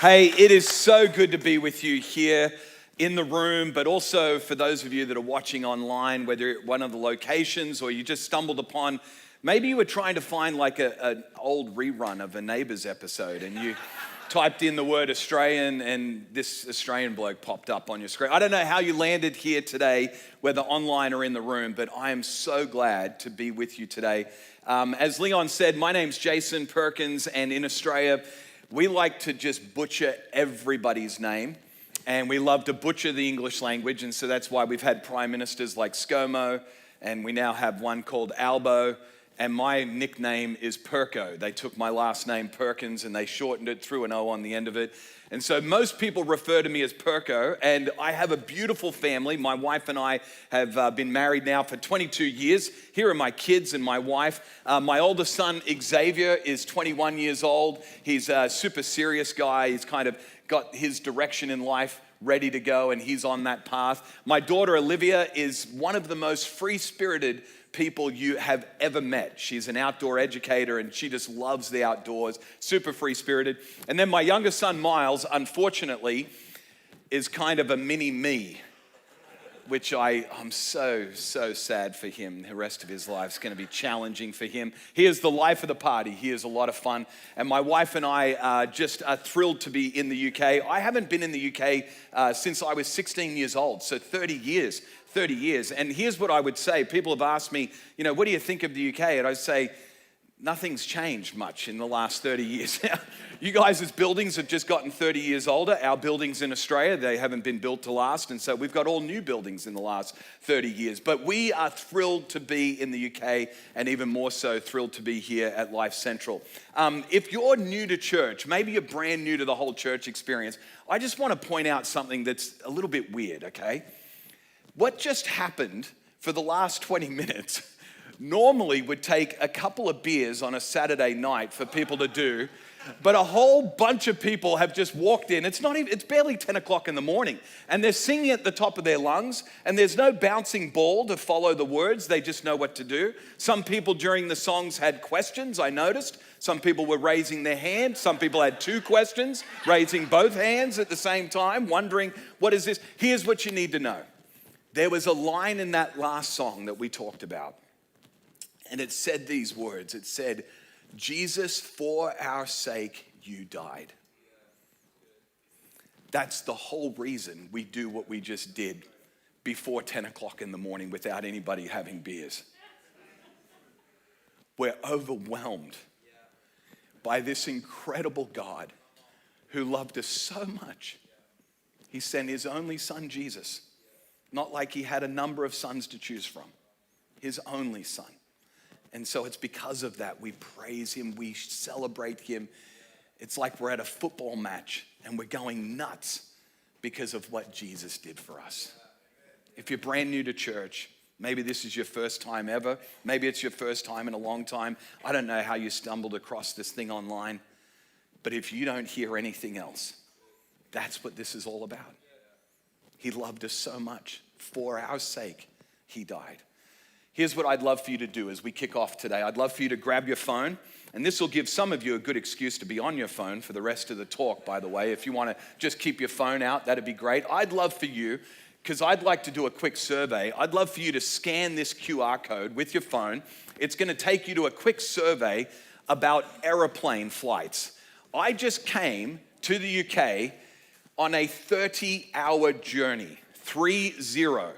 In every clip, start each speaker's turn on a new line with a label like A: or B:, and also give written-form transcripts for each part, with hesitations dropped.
A: Hey, it is so good to be with you here in the room, but also for those of you that are watching online, whether one of the locations or you just stumbled upon, maybe you were trying to find like an old rerun of a Neighbours episode and you typed in the word Australian and this Australian bloke popped up on your screen. I don't know how you landed here today, whether online or in the room, but I am so glad to be with you today. As Leon said, my name's Jason Perkins, and in Australia, we like to just butcher everybody's name, and we love to butcher the English language, and so that's why we've had prime ministers like ScoMo, and we now have one called Albo, and my nickname is Perko. They took my last name, Perkins, and they shortened it, threw an O on the end of it. And so most people refer to me as Perko, and I have a beautiful family. My wife and I have been married now for 22 years. Here are my kids and my wife. My oldest son, Xavier, is 21 years old. He's a super serious guy. He's kind of got his direction in life ready to go, and he's on that path. My daughter, Olivia, is one of the most free-spirited people you have ever met. She's an outdoor educator and she just loves the outdoors, super free-spirited. And then my youngest son, Miles, unfortunately, is kind of a mini me, which I'm so sad for him. The rest of his life is going to be challenging for him. He is the life of the party. He is a lot of fun. And my wife and I just are thrilled to be in the UK. I haven't been in the UK since I was 16 years old, so 30 years. And here's what I would say. People have asked me, what do you think of the UK? And I say, nothing's changed much in the last 30 years. You guys' buildings have just gotten 30 years older. Our buildings in Australia, they haven't been built to last. And so we've got all new buildings in the last 30 years. But we are thrilled to be in the UK, and even more so thrilled to be here at Lifecentral. If you're new to church, maybe you're brand new to the whole church experience, I just want to point out something that's a little bit weird, okay? What just happened for the last 20 minutes normally would take a couple of beers on a Saturday night for people to do, but a whole bunch of people have just walked in. It's barely 10 o'clock in the morning, and they're singing at the top of their lungs, and there's no bouncing ball to follow the words. They just know what to do. Some people during the songs had questions, I noticed. Some people were raising their hand. Some people had two questions, raising both hands at the same time, wondering, what is this? Here's what you need to know. There was a line in that last song that we talked about, and it said these words. It said, Jesus, for our sake, you died. That's the whole reason we do what we just did before 10 o'clock in the morning without anybody having beers. We're overwhelmed by this incredible God who loved us so much. He sent his only son, Jesus. Not like he had a number of sons to choose from. His only son. And so it's because of that we praise him, we celebrate him. It's like we're at a football match and we're going nuts because of what Jesus did for us. If you're brand new to church, maybe this is your first time ever. Maybe it's your first time in a long time. I don't know how you stumbled across this thing online. But if you don't hear anything else, that's what this is all about. He loved us so much. For our sake, he died. Here's what I'd love for you to do as we kick off today. I'd love for you to grab your phone, and this will give some of you a good excuse to be on your phone for the rest of the talk, by the way. If you want to just keep your phone out, that'd be great. I'd love for you, because I'd like to do a quick survey, I'd love for you to scan this QR code with your phone. It's going to take you to a quick survey about airplane flights. I just came to the UK on a 30-hour journey, 30.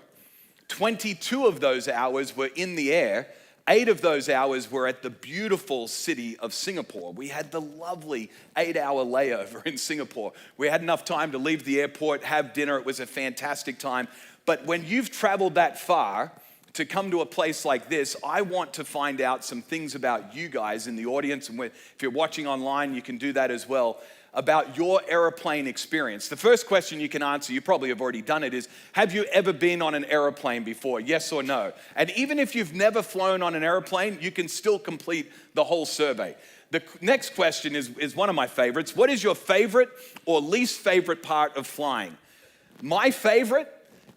A: 22 of those hours were in the air. 8 of those hours were at the beautiful city of Singapore. We had the lovely 8-hour layover in Singapore. We had enough time to leave the airport, have dinner. It was a fantastic time. But when you've traveled that far to come to a place like this, I want to find out some things about you guys in the audience. And if you're watching online, you can do that as well, about your airplane experience. The first question you can answer, you probably have already done it, is, have you ever been on an airplane before? Yes or no? And even if you've never flown on an airplane, you can still complete the whole survey. The next question is one of my favorites. What is your favorite or least favorite part of flying? My favorite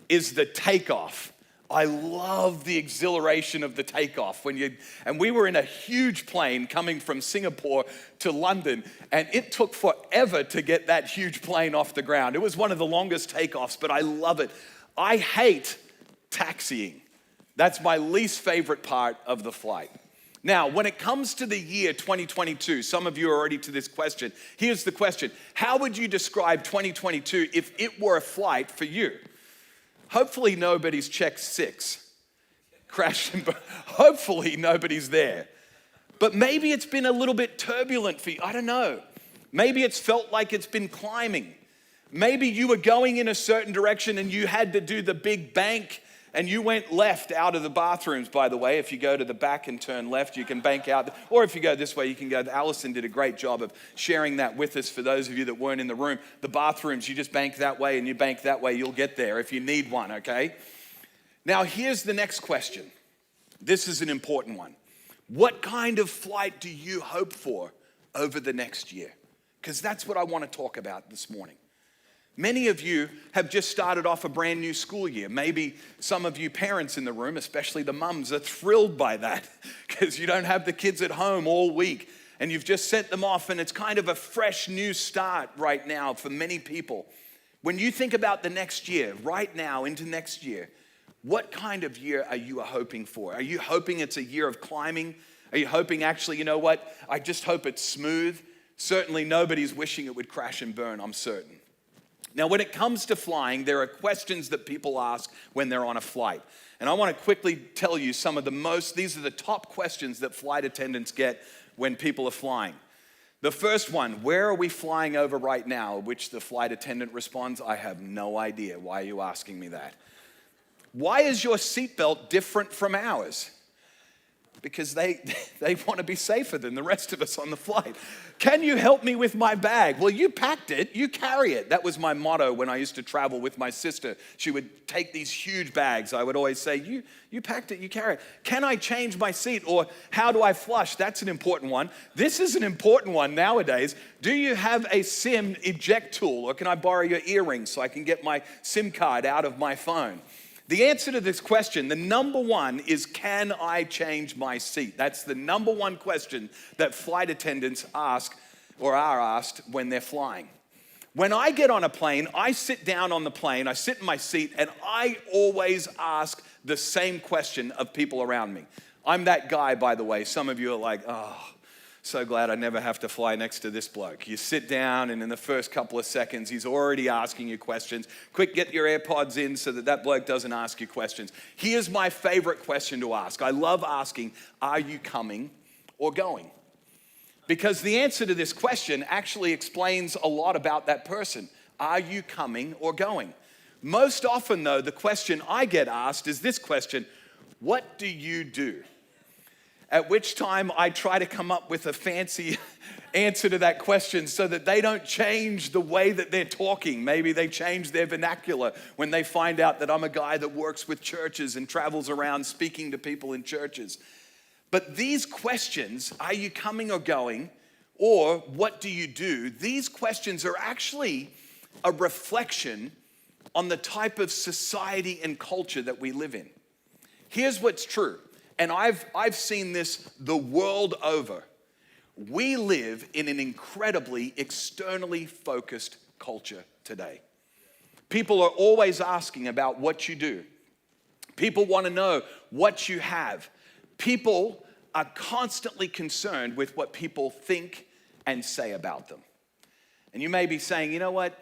A: is the takeoff. I love the exhilaration of the takeoff and we were in a huge plane coming from Singapore to London, and it took forever to get that huge plane off the ground. It was one of the longest takeoffs, but I love it. I hate taxiing. That's my least favorite part of the flight. Now, when it comes to the year 2022, some of you are already to this question. Here's the question. How would you describe 2022 if it were a flight for you? Hopefully nobody's checked 6. Crash and burn. Hopefully nobody's there. But maybe it's been a little bit turbulent for you. I don't know. Maybe it's felt like it's been climbing. Maybe you were going in a certain direction and you had to do the big bank and you went left out of the bathrooms, by the way. If you go to the back and turn left, you can bank out. Or if you go this way, you can go. Allison did a great job of sharing that with us for those of you that weren't in the room. The bathrooms, you just bank that way and you bank that way. You'll get there if you need one, okay? Now, here's the next question. This is an important one. What kind of flight do you hope for over the next year? Because that's what I want to talk about this morning. Many of you have just started off a brand new school year. Maybe some of you parents in the room, especially the mums, are thrilled by that because you don't have the kids at home all week and you've just sent them off, and it's kind of a fresh new start right now for many people. When you think about the next year, right now into next year, what kind of year are you hoping for? Are you hoping it's a year of climbing? Are you hoping actually, you know what, I just hope it's smooth? Certainly nobody's wishing it would crash and burn, I'm certain. Now, when it comes to flying, there are questions that people ask when they're on a flight. And I want to quickly tell you these are the top questions that flight attendants get when people are flying. The first one, where are we flying over right now? Which the flight attendant responds, I have no idea. Why are you asking me that? Why is your seatbelt different from ours? Because they want to be safer than the rest of us on the flight. Can you help me with my bag? Well, you packed it, you carry it. That was my motto when I used to travel with my sister. She would take these huge bags. I would always say, you packed it, you carry it. Can I change my seat? Or how do I flush? That's an important one. This is an important one nowadays. Do you have a SIM eject tool? Or can I borrow your earrings so I can get my SIM card out of my phone? The answer to this question, the number one, is can I change my seat? That's the number one question that flight attendants ask or are asked when they're flying. When I get on a plane, I sit down on the plane, I sit in my seat, and I always ask the same question of people around me. I'm that guy, by the way. Some of you are like, oh, so glad I never have to fly next to this bloke. You sit down, and in the first couple of seconds, he's already asking you questions. Quick, get your AirPods in so that bloke doesn't ask you questions. Here's my favorite question to ask. I love asking, are you coming or going? Because the answer to this question actually explains a lot about that person. Are you coming or going? Most often, though, the question I get asked is this question, what do you do? At which time I try to come up with a fancy answer to that question so that they don't change the way that they're talking. Maybe they change their vernacular when they find out that I'm a guy that works with churches and travels around speaking to people in churches. But these questions, are you coming or going, or what do you do? These questions are actually a reflection on the type of society and culture that we live in. Here's what's true. And I've seen this the world over. We live in an incredibly externally focused culture today. People are always asking about what you do. People want to know what you have. People are constantly concerned with what people think and say about them. And you may be saying, you know what?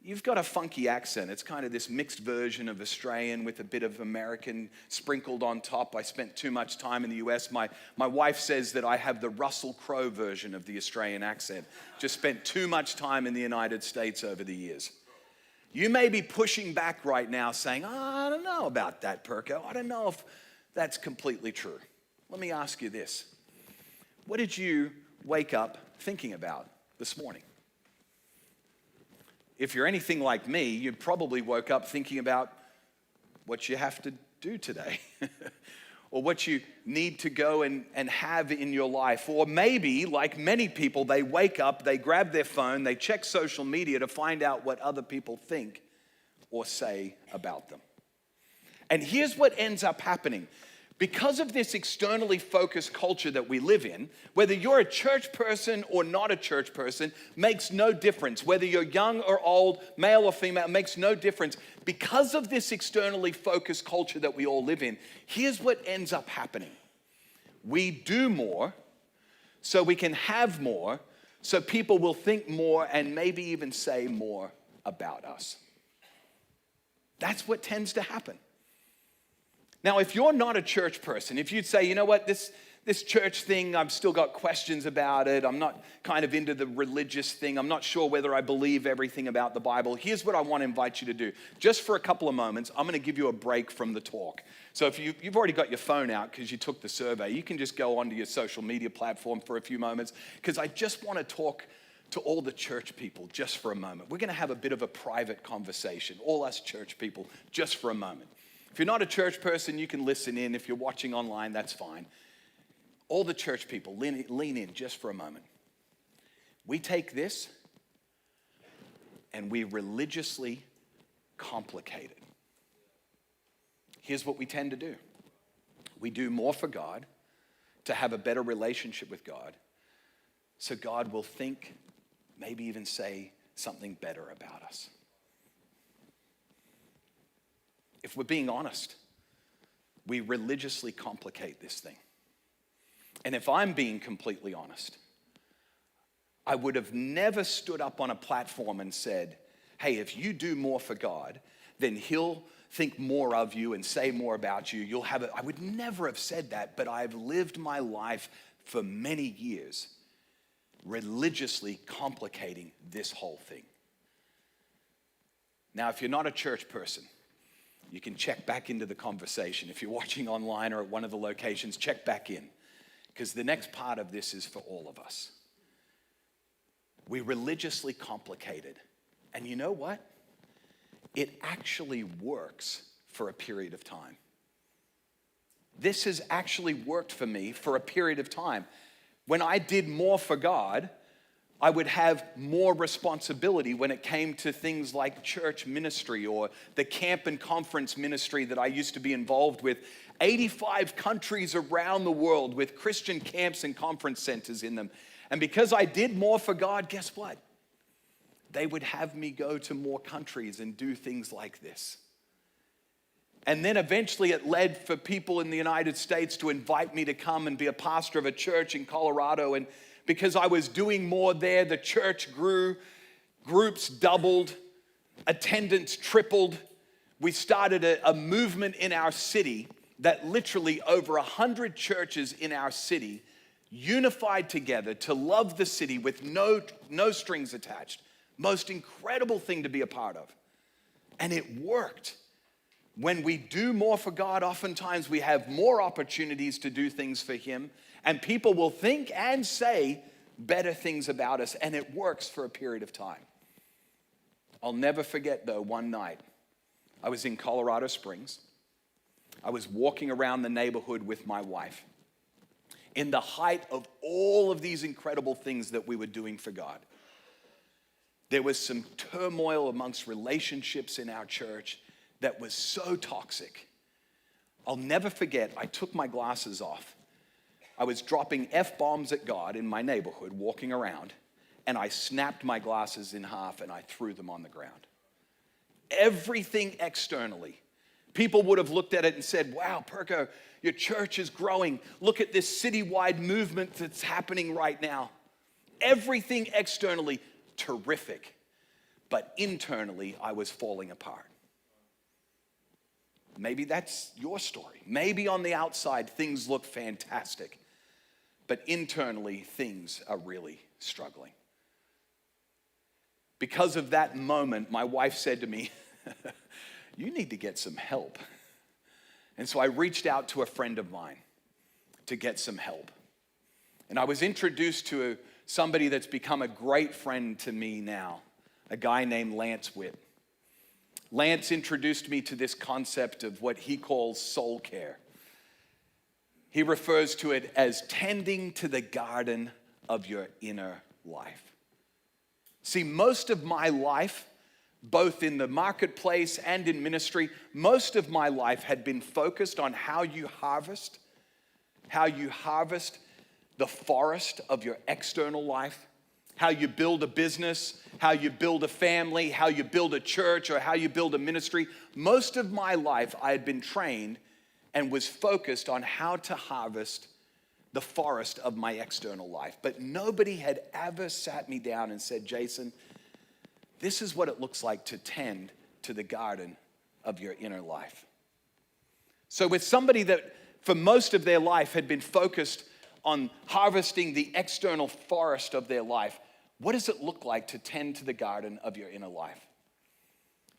A: You've got a funky accent. It's kind of this mixed version of Australian with a bit of American sprinkled on top. I spent too much time in the US. My wife says that I have the Russell Crowe version of the Australian accent. Just spent too much time in the United States over the years. You may be pushing back right now saying, I don't know about that, Perko. I don't know if that's completely true. Let me ask you this. What did you wake up thinking about this morning? If you're anything like me, you probably woke up thinking about what you have to do today or what you need to go and have in your life. Or maybe, like many people, they wake up, they grab their phone, they check social media to find out what other people think or say about them. And here's what ends up happening. Because of this externally focused culture that we live in, whether you're a church person or not a church person, makes no difference. Whether you're young or old, male or female, makes no difference. Because of this externally focused culture that we all live in, here's what ends up happening. We do more so we can have more, so people will think more and maybe even say more about us. That's what tends to happen. Now, if you're not a church person, if you'd say, you know what, this church thing, I've still got questions about it. I'm not kind of into the religious thing. I'm not sure whether I believe everything about the Bible. Here's what I want to invite you to do. Just for a couple of moments, I'm going to give you a break from the talk. So if you've already got your phone out because you took the survey, you can just go onto your social media platform for a few moments, because I just want to talk to all the church people just for a moment. We're going to have a bit of a private conversation, all us church people, just for a moment. If you're not a church person, you can listen in. If you're watching online, that's fine. All the church people, lean in just for a moment. We take this and we religiously complicate it. Here's what we tend to do. We do more for God to have a better relationship with God, so God will think, maybe even say something better about us. If we're being honest, we religiously complicate this thing. And if I'm being completely honest, I would have never stood up on a platform and said, hey, if you do more for God, then he'll think more of you and say more about you. You'll have it. I would never have said that, but I've lived my life for many years religiously complicating this whole thing. Now, if you're not a church person, you can check back into the conversation. If you're watching online or at one of the locations, check back in, because the next part of this is for all of us. We religiously complicate it. And you know what? It actually works for a period of time. This has actually worked for me for a period of time. When I did more for God, I would have more responsibility when it came to things like church ministry or the camp and conference ministry that I used to be involved with. 85 countries around the world with Christian camps and conference centers in them. And because I did more for God, guess what? They would have me go to more countries and do things like this. And then eventually it led for people in the United States to invite me to come and be a pastor of a church in Colorado. And because I was doing more there, the church grew, groups doubled, attendance tripled. We started a movement in our city that literally over 100 churches in our city unified together to love the city with no strings attached. Most incredible thing to be a part of. And it worked. When we do more for God, oftentimes we have more opportunities to do things for him, and people will think and say better things about us, and it works for a period of time. I'll never forget, though, one night I was in Colorado Springs. I was walking around the neighborhood with my wife in the height of all of these incredible things that we were doing for God. There was some turmoil amongst relationships in our church that was so toxic. I'll never forget, I took my glasses off. I was dropping F-bombs at God in my neighborhood, walking around, and I snapped my glasses in half and I threw them on the ground. Everything externally, people would have looked at it and said, wow, Perko, your church is growing. Look at this citywide movement that's happening right now. Everything externally, terrific. But internally, I was falling apart. Maybe that's your story. Maybe on the outside, things look fantastic. But internally, things are really struggling. Because of that moment, my wife said to me, you need to get some help. And so I reached out to a friend of mine to get some help. And I was introduced to somebody that's become a great friend to me now, a guy named Lance Witt. Lance introduced me to this concept of what he calls soul care. He refers to it as tending to the garden of your inner life. See, most of my life both in the marketplace and in ministry, most of my life had been focused on how you harvest the forest of your external life, how you build a business, how you build a family, how you build a church, or how you build a ministry. Most of my life, I had been trained and was focused on how to harvest the forest of my external life. But nobody had ever sat me down and said, Jason, this is what it looks like to tend to the garden of your inner life. So with somebody that for most of their life had been focused on harvesting the external forest of their life, what does it look like to tend to the garden of your inner life?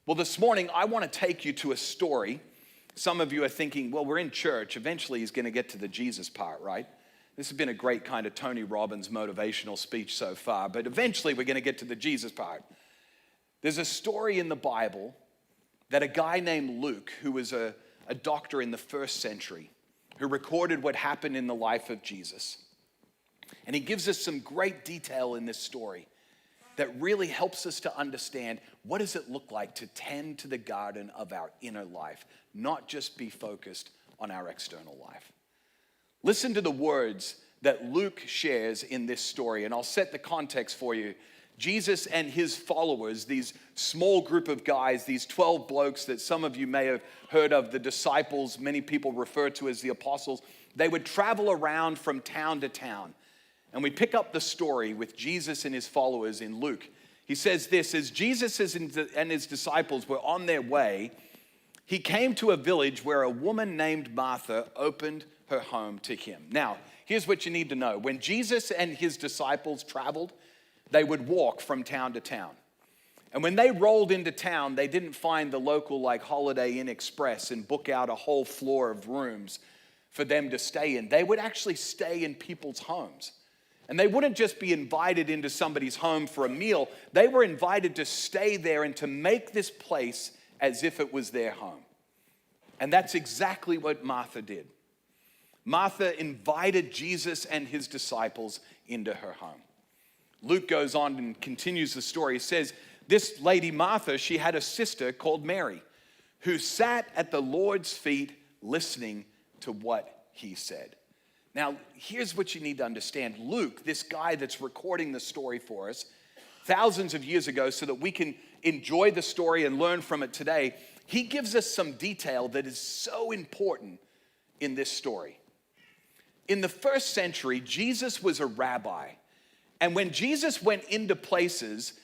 A: Well, this morning, I want to take you to a story. Some of you are thinking, well, we're in church. Eventually, he's going to get to the Jesus part, right? This has been a great kind of Tony Robbins motivational speech so far, but eventually we're going to get to the Jesus part. There's a story in the Bible that a guy named Luke, who was a doctor in the first century, who recorded what happened in the life of Jesus. And he gives us some great detail in this story that really helps us to understand what does it look like to tend to the garden of our inner life, not just be focused on our external life. Listen to the words that Luke shares in this story, and I'll set the context for you. Jesus and his followers, these small group of guys, these 12 blokes that some of you may have heard of, the disciples, many people refer to as the apostles, they would travel around from town to town. And we pick up the story with Jesus and his followers in Luke. He says this, as Jesus and his disciples were on their way, he came to a village where a woman named Martha opened her home to him. Now, here's what you need to know. When Jesus and his disciples traveled, they would walk from town to town. And when they rolled into town, they didn't find the local Holiday Inn Express and book out a whole floor of rooms for them to stay in. They would actually stay in people's homes. And they wouldn't just be invited into somebody's home for a meal. They were invited to stay there and to make this place as if it was their home. And that's exactly what Martha did. Martha invited Jesus and his disciples into her home. Luke goes on and continues the story. He says, this lady Martha, she had a sister called Mary, who sat at the Lord's feet listening to what he said. Now, here's what you need to understand. Luke, this guy that's recording the story for us thousands of years ago so that we can enjoy the story and learn from it today, he gives us some detail that is so important in this story. In the first century, Jesus was a rabbi. And when Jesus went into places,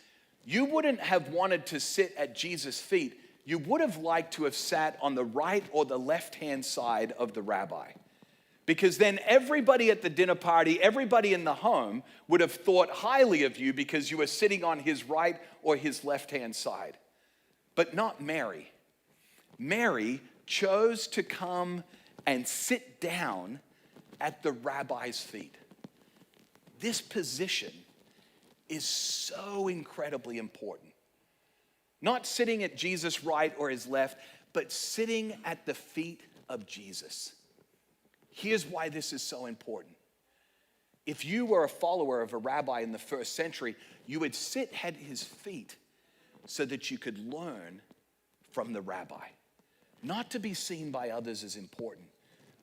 A: you wouldn't have wanted to sit at Jesus' feet. You would have liked to have sat on the right or the left-hand side of the rabbi. Because then everybody at the dinner party, everybody in the home would have thought highly of you because you were sitting on his right or his left-hand side. But not Mary. Mary chose to come and sit down at the rabbi's feet. This position is so incredibly important. Not sitting at Jesus' right or his left, but sitting at the feet of Jesus. Here's why this is so important. If you were a follower of a rabbi in the first century, you would sit at his feet so that you could learn from the rabbi. Not to be seen by others as important,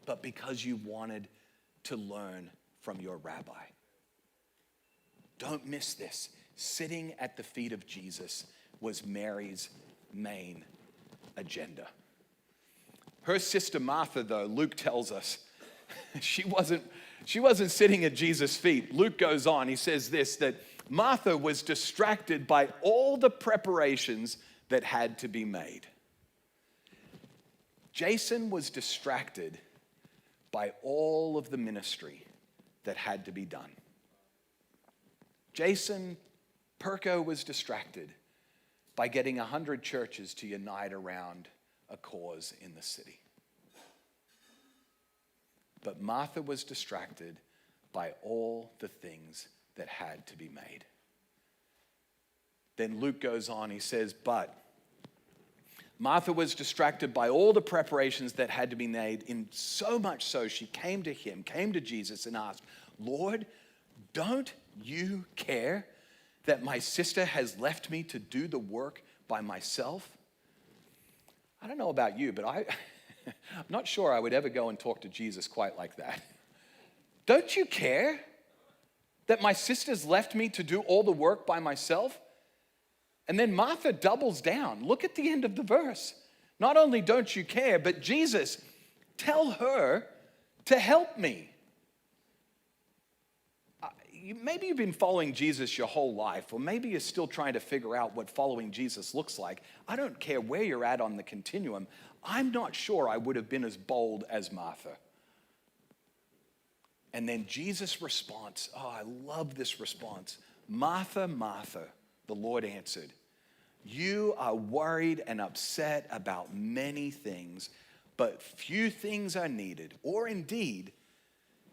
A: but because you wanted to learn from your rabbi. Don't miss this. Sitting at the feet of Jesus was Mary's main agenda. Her sister Martha, though, Luke tells us, she wasn't sitting at Jesus' feet. Luke goes on, he says this, that Martha was distracted by all the preparations that had to be made. Jason was distracted by all of the ministry that had to be done. Jason Perko was distracted by getting 100 churches to unite around a cause in the city. But Martha was distracted by all the things that had to be made. Then Luke goes on, he says, but Martha was distracted by all the preparations that had to be made, in so much so she came to Jesus and asked, Lord, don't you care that my sister has left me to do the work by myself? I don't know about you, but I'm not sure I would ever go and talk to Jesus quite like that. Don't you care that my sister's left me to do all the work by myself? And then Martha doubles down. Look at the end of the verse. Not only don't you care, but Jesus, tell her to help me. Maybe you've been following Jesus your whole life, or maybe you're still trying to figure out what following Jesus looks like. I don't care where you're at on the continuum. I'm not sure I would have been as bold as Martha. And then Jesus' response, I love this response. Martha, Martha, the Lord answered, you are worried and upset about many things, but few things are needed. Or indeed,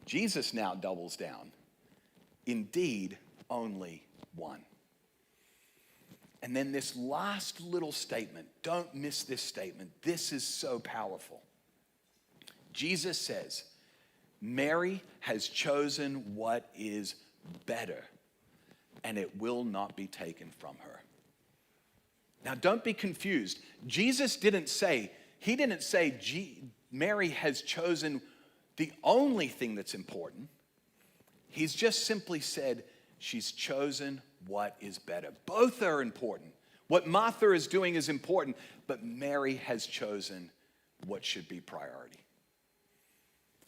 A: Jesus now doubles down. Indeed, only one. And then this last little statement, don't miss this statement. This is so powerful. Jesus says, Mary has chosen what is better, and it will not be taken from her. Now, don't be confused. Jesus didn't say, Mary has chosen the only thing that's important. He's just simply said, she's chosen what is better. Both are important. What Martha is doing is important, but Mary has chosen what should be priority.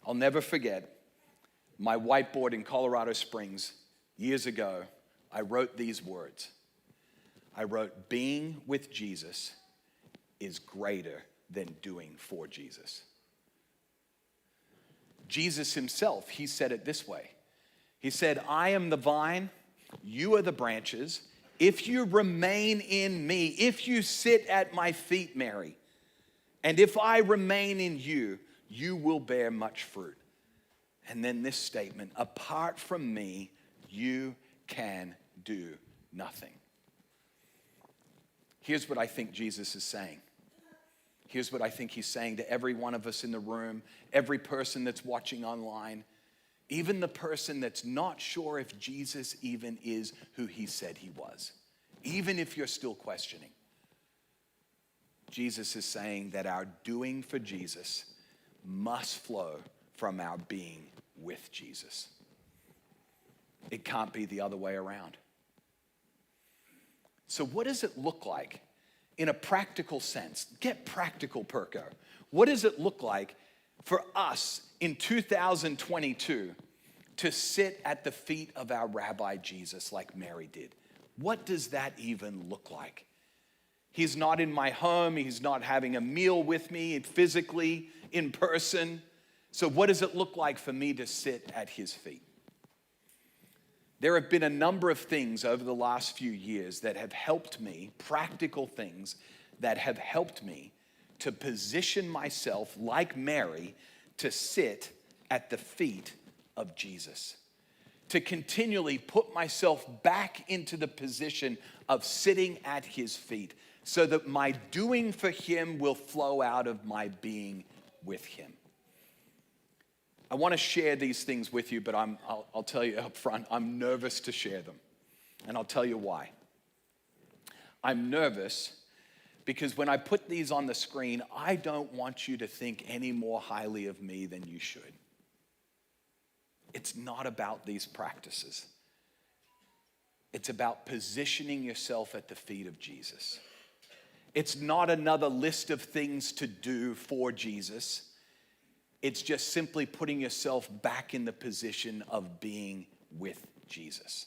A: I'll never forget my whiteboard in Colorado Springs years ago. I wrote these words. I wrote, being with Jesus is greater than doing for Jesus. Jesus himself, he said it this way. He said, I am the vine, you are the branches. If you remain in me, if you sit at my feet, Mary, and if I remain in you, you will bear much fruit. And then this statement, apart from me, you can do nothing. Here's what I think Jesus is saying. Here's what I think he's saying to every one of us in the room, every person that's watching online, even the person that's not sure if Jesus even is who he said he was. Even if you're still questioning. Jesus is saying that our doing for Jesus must flow from our being with Jesus. It can't be the other way around. So what does it look like in a practical sense? Get practical, Perko. What does it look like for us in 2022 to sit at the feet of our Rabbi Jesus like Mary did? What does that even look like? He's not in my home. He's not having a meal with me physically in person. So what does it look like for me to sit at his feet? There have been a number of things over the last few years that have helped me, practical things that have helped me to position myself like Mary to sit at the feet of Jesus. To continually put myself back into the position of sitting at his feet so that my doing for him will flow out of my being with him. I want to share these things with you, but I'll tell you up front, I'm nervous to share them. And I'll tell you why. I'm nervous because when I put these on the screen, I don't want you to think any more highly of me than you should. It's not about these practices. It's about positioning yourself at the feet of Jesus. It's not another list of things to do for Jesus. It's just simply putting yourself back in the position of being with Jesus.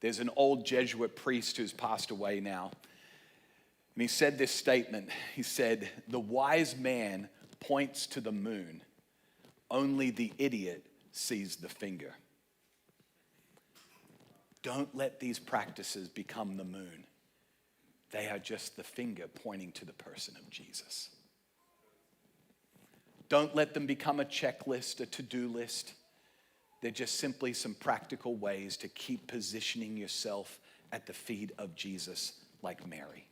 A: There's an old Jesuit priest who's passed away now. And he said this statement. He said, "The wise man points to the moon. Only the idiot sees the finger." Don't let these practices become the moon. They are just the finger pointing to the person of Jesus. Don't let them become a checklist, a to-do list. They're just simply some practical ways to keep positioning yourself at the feet of Jesus like Mary.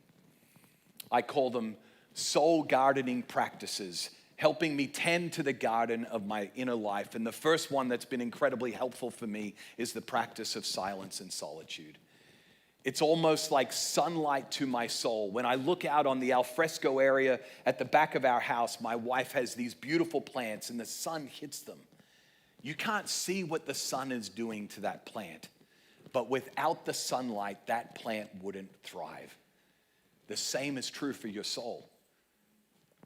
A: I call them soul gardening practices, helping me tend to the garden of my inner life. And the first one that's been incredibly helpful for me is the practice of silence and solitude. It's almost like sunlight to my soul. When I look out on the alfresco area at the back of our house, my wife has these beautiful plants and the sun hits them. You can't see what the sun is doing to that plant, but without the sunlight, that plant wouldn't thrive. The same is true for your soul.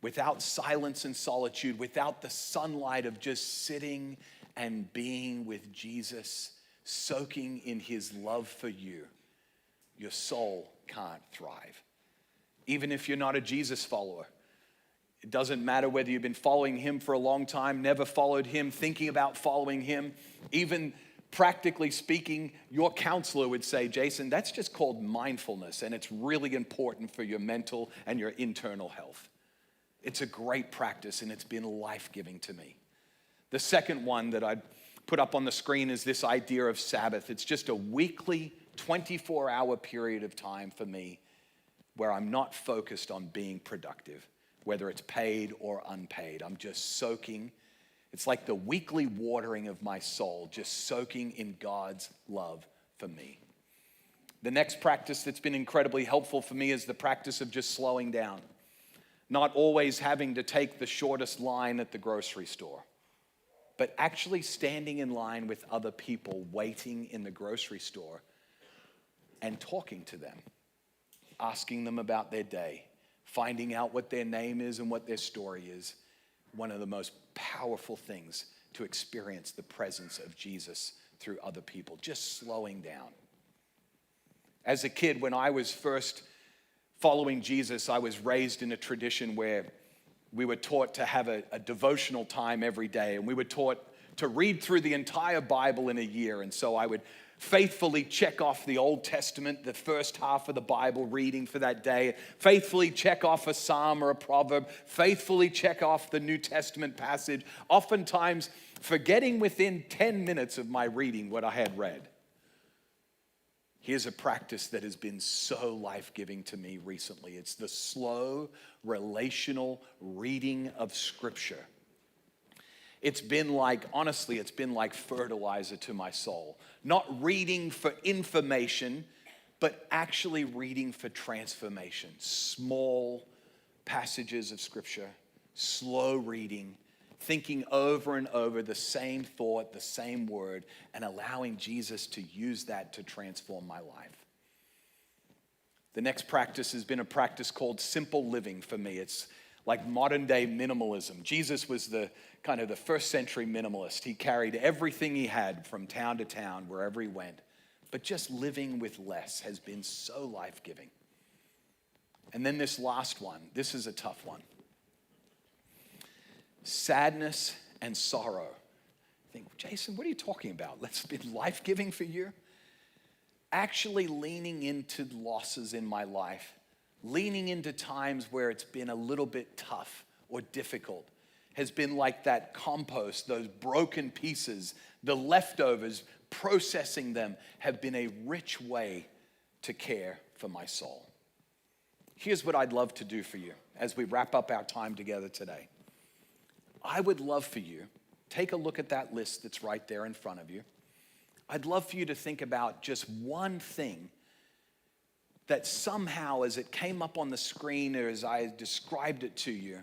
A: Without silence and solitude, without the sunlight of just sitting and being with Jesus, soaking in his love for you, your soul can't thrive. Even if you're not a Jesus follower, it doesn't matter whether you've been following him for a long time, never followed him, thinking about following him. Even practically speaking, your counselor would say, Jason, that's just called mindfulness, and it's really important for your mental and your internal health. It's a great practice, and it's been life-giving to me. The second one that I put up on the screen is this idea of Sabbath. It's just a weekly 24-hour period of time for me where I'm not focused on being productive, whether it's paid or unpaid. I'm just soaking. It's like the weekly watering of my soul, just soaking in God's love for me. The next practice that's been incredibly helpful for me is the practice of just slowing down. Not always having to take the shortest line at the grocery store, but actually standing in line with other people waiting in the grocery store and talking to them, asking them about their day, finding out what their name is and what their story is. One of the most powerful things to experience the presence of Jesus through other people, just slowing down. As a kid, when I was first following Jesus, I was raised in a tradition where we were taught to have a devotional time every day, and we were taught to read through the entire Bible in a year. And so I would faithfully check off the Old Testament, the first half of the Bible reading for that day, faithfully check off a psalm or a proverb, faithfully check off the New Testament passage, oftentimes forgetting within 10 minutes of my reading what I had read. Here's a practice that has been so life-giving to me recently. It's the slow, relational reading of Scripture. It's been like, honestly, it's been like fertilizer to my soul. Not reading for information, but actually reading for transformation. Small passages of Scripture, slow reading, thinking over and over the same thought, the same word, and allowing Jesus to use that to transform my life. The next practice has been a practice called simple living for me. It's like modern day minimalism. Jesus was the kind of the first century minimalist. He carried everything he had from town to town, wherever he went. But just living with less has been so life-giving. And then this last one, this is a tough one. Sadness and sorrow. I think, Jason, what are you talking about? That's been life-giving for you? Actually leaning into losses in my life, leaning into times where it's been a little bit tough or difficult, has been like that compost, those broken pieces, the leftovers, processing them have been a rich way to care for my soul. Here's what I'd love to do for you as we wrap up our time together today. I would love for you, take a look at that list that's right there in front of you. I'd love for you to think about just one thing that somehow, as it came up on the screen or as I described it to you,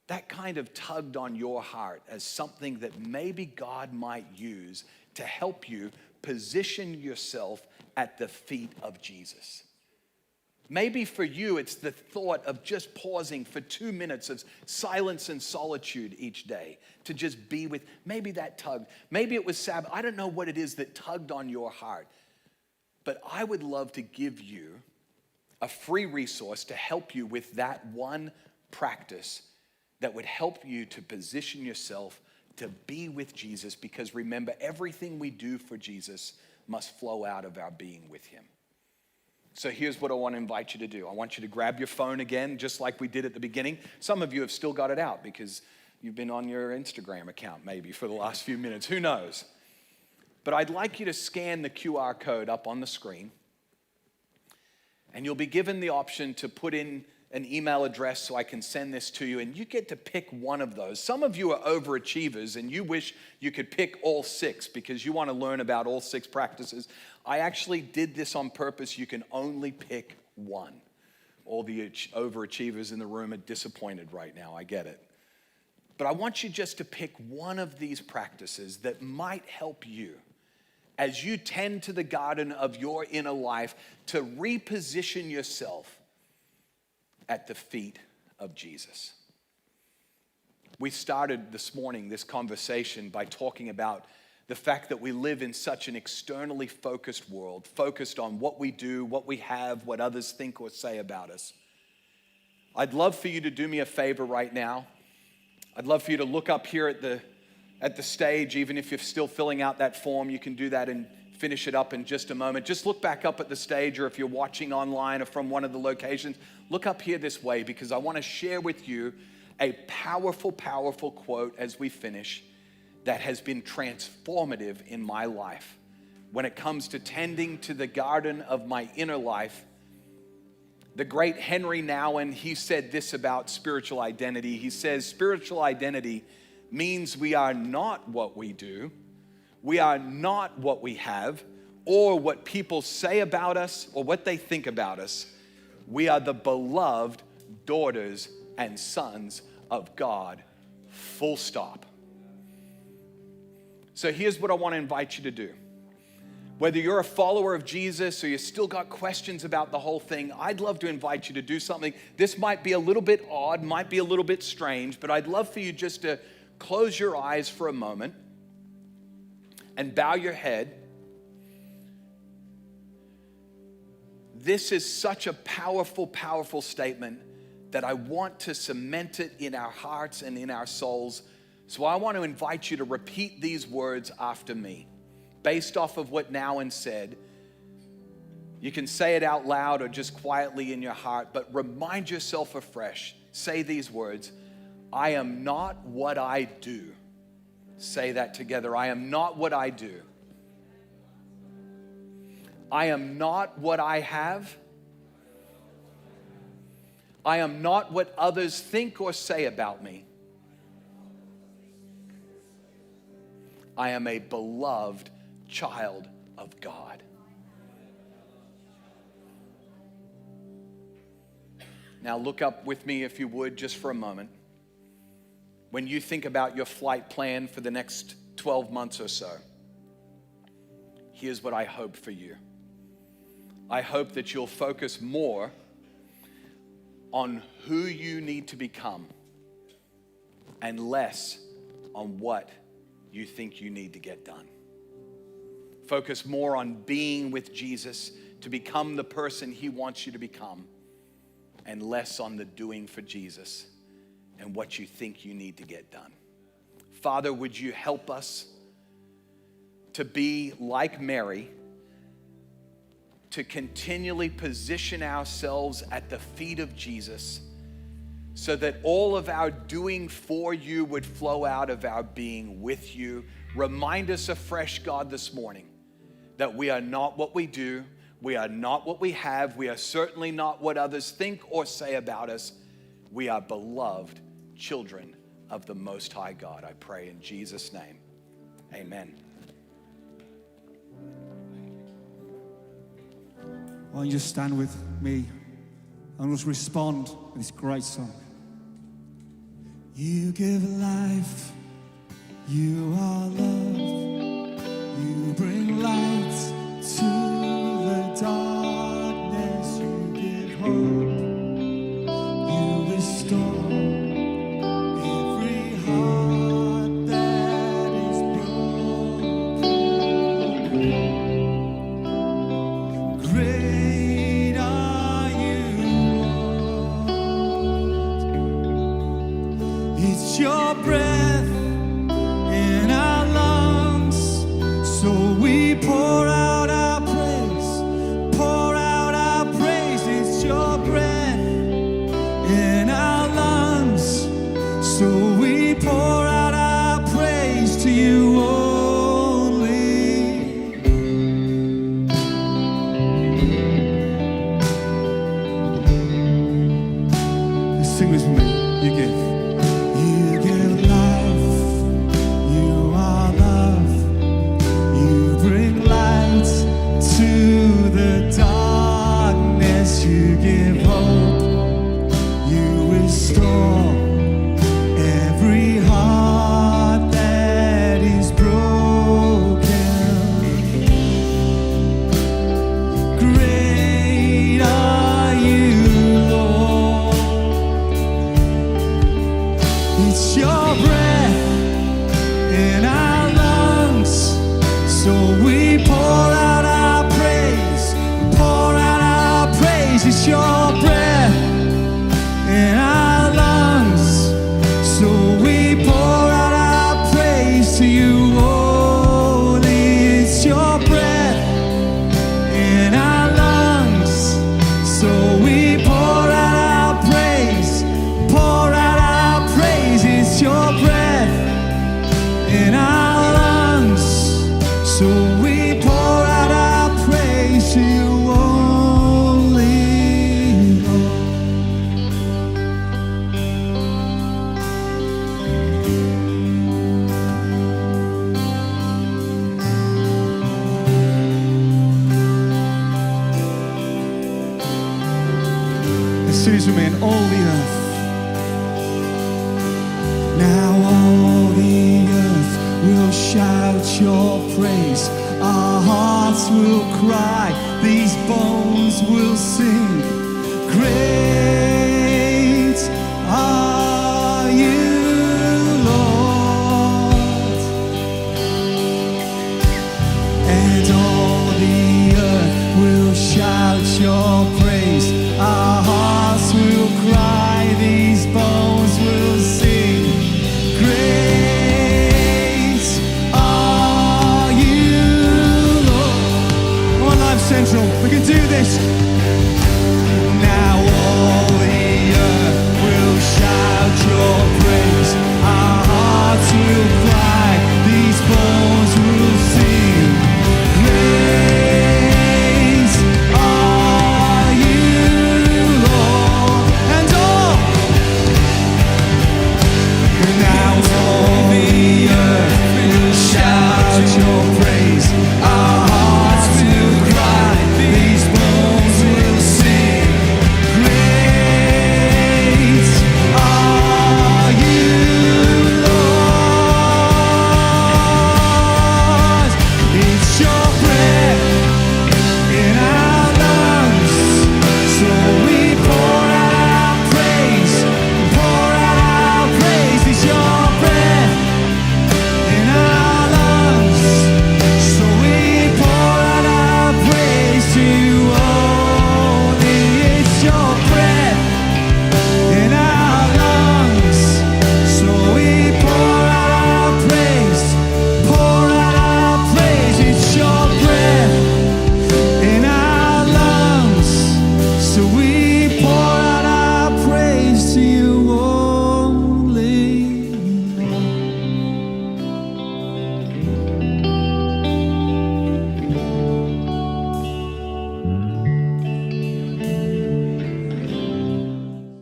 A: that kind of tugged on your heart as something that maybe God might use to help you position yourself at the feet of Jesus. Maybe for you, it's the thought of just pausing for 2 minutes of silence and solitude each day to just be with, maybe that tugged. Maybe it was Sabbath. I don't know what it is that tugged on your heart. But I would love to give you a free resource to help you with that one practice that would help you to position yourself to be with Jesus. Because remember, everything we do for Jesus must flow out of our being with him. So here's what I want to invite you to do. I want you to grab your phone again, just like we did at the beginning. Some of you have still got it out because you've been on your Instagram account maybe for the last few minutes. Who knows? But I'd like you to scan the QR code up on the screen. And you'll be given the option to put in an email address so I can send this to you, and you get to pick one of those. Some of you are overachievers and you wish you could pick all 6 because you want to learn about all 6 practices. I actually did this on purpose. You can only pick one. All the overachievers in the room are disappointed right now. I get it. But I want you just to pick one of these practices that might help you as you tend to the garden of your inner life to reposition yourself at the feet of Jesus. We started this morning this conversation by talking about the fact that we live in such an externally focused world, focused on what we do, what we have, what others think or say about us. I'd love for you to do me a favor right now. I'd love for you to look up here at the stage. Even if you're still filling out that form, you can do that and finish it up in just a moment. Just look back up at the stage, or if you're watching online or from one of the locations, look up here this way, because I want to share with you a powerful, powerful quote as we finish that has been transformative in my life when it comes to tending to the garden of my inner life. The great Henry Nouwen, he said this about spiritual identity. He says, spiritual identity means we are not what we do, we are not what we have, or what people say about us, or what they think about us. We are the beloved daughters and sons of God, full stop. So here's what I want to invite you to do. Whether you're a follower of Jesus or you still got questions about the whole thing, I'd love to invite you to do something. This might be a little bit odd, might be a little bit strange, but I'd love for you just to close your eyes for a moment and bow your head. This is such a powerful, powerful statement that I want to cement it in our hearts and in our souls. So I want to invite you to repeat these words after me, based off of what Nouwen said. You can say it out loud or just quietly in your heart, but remind yourself afresh. Say these words: I am not what I do. Say that together. I am not what I do. I am not what I have. I am not what others think or say about me. I am a beloved child of God. Now look up with me, if you would, just for a moment. When you think about your flight plan for the next 12 months or so, here's what I hope for you. I hope that you'll focus more on who you need to become and less on what you think you need to get done. Focus more on being with Jesus to become the person He wants you to become, and less on the doing for Jesus and what you think you need to get done. Father, would you help us to be like Mary, to continually position ourselves at the feet of Jesus, so that all of our doing for you would flow out of our being with you. Remind us afresh, God, this morning, that we are not what we do, we are not what we have, we are certainly not what others think or say about us. We are beloved children of the Most High God. I pray in Jesus' name, amen.
B: Why don't you just stand with me and let's respond with this great song. You give life, you are love, you bring light to the darkness, you give hope, you restore every heart that is broken. Great are you, Lord. It's your breath in our lungs, so we pour out our praise, pour out our praise. It's your breath in our lungs, so we pour out our praise to you only. Sing this with me. You give. You give life. You are love. You bring light to the darkness. You give hope. You restore every heart that is broken. Great are you, Lord. It's your breath in our lungs, so we pour out our praise. Pour out our praise. It's your breath in our lungs, so we pour out our praise to you. Holy, it's your breath in our lungs, so we pour out our praise. Pour out our praise. It's your breath in our lungs, so we pour out our praise to you. Holy Lord. Let's sing this with me. And all the earth. Now all the earth will shout your praise. Our hearts will cry. These bones will sing. Great